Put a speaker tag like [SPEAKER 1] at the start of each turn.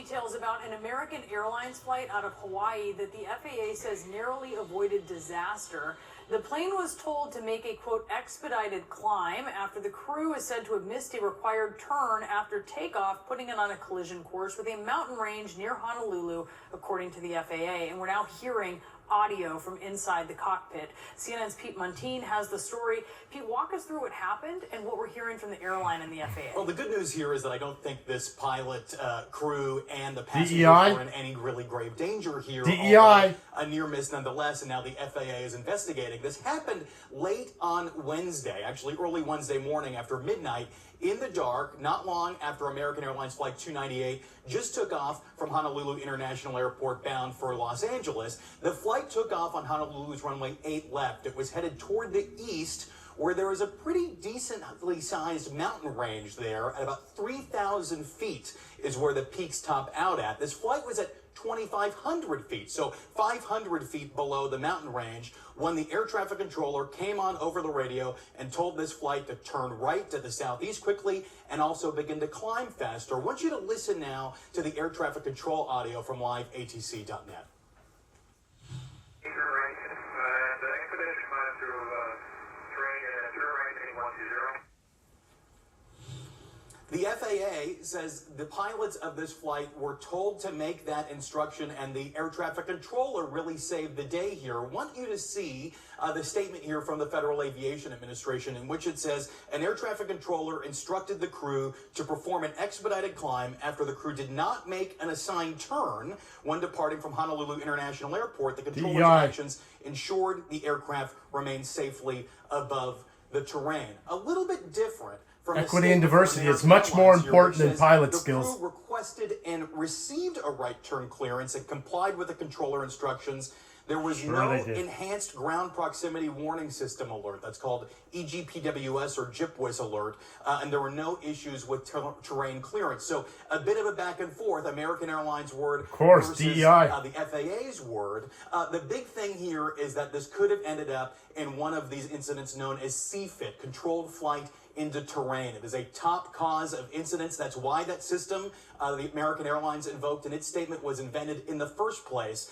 [SPEAKER 1] details about an American Airlines flight out of Hawaii that the FAA says narrowly avoided disaster. The plane was told to make a, quote, expedited climb after the crew is said to have missed a required turn after takeoff, putting it on a collision course with a mountain range near Honolulu, according to the FAA. And we're now hearing audio from inside the cockpit. CNN's Pete Montine has the story. Pete, walk us through what happened and what we're hearing from the airline and the FAA.
[SPEAKER 2] Well, the good news here is that I don't think this pilot, crew, and the passengers
[SPEAKER 3] DEI?
[SPEAKER 2] were in any really grave danger here.
[SPEAKER 3] DEI?
[SPEAKER 2] A near miss nonetheless, and now the FAA is investigating. This happened late on Wednesday, actually early Wednesday morning after midnight, in the dark, not long after American Airlines Flight 298 just took off from Honolulu International Airport bound for Los Angeles. The flight took off on Honolulu's runway 8 left. It was headed toward the east, where there is a pretty decently sized mountain range there at about 3,000 feet is where the peaks top out at. This flight was at 2,500 feet, so 500 feet below the mountain range, when the air traffic controller came on over the radio and told this flight to turn right to the southeast quickly and also begin to climb faster. I want you to listen now to the air traffic control audio from liveatc.net.
[SPEAKER 4] Turn right, the expedition climb through terrain, turn right, heading 120.
[SPEAKER 2] The FAA says the pilots of this flight were told to make that instruction, and the air traffic controller really saved the day here. I want you to see the statement here from the Federal Aviation Administration, in which it says an air traffic controller instructed the crew to perform an expedited climb after the crew did not make an assigned turn when departing from Honolulu International Airport. The controller's
[SPEAKER 3] DEI.
[SPEAKER 2] actions ensured the aircraft remained safely above the terrain. A little bit different.
[SPEAKER 3] Equity and diversity is much more important than pilot skills.
[SPEAKER 2] The crew requested and received a right turn clearance and complied with the controller instructions. There was no enhanced ground proximity warning system alert. That's called EGPWS or GPWS alert. And there were no issues with terrain clearance. So a bit of a back and forth. American Airlines word versus
[SPEAKER 3] DEI.
[SPEAKER 2] The FAA's word. The big thing here is that this could have ended up in one of these incidents known as CFIT, controlled flight into terrain. It is a top cause of incidents. That's why that system the American Airlines invoked in its statement was invented in the first place.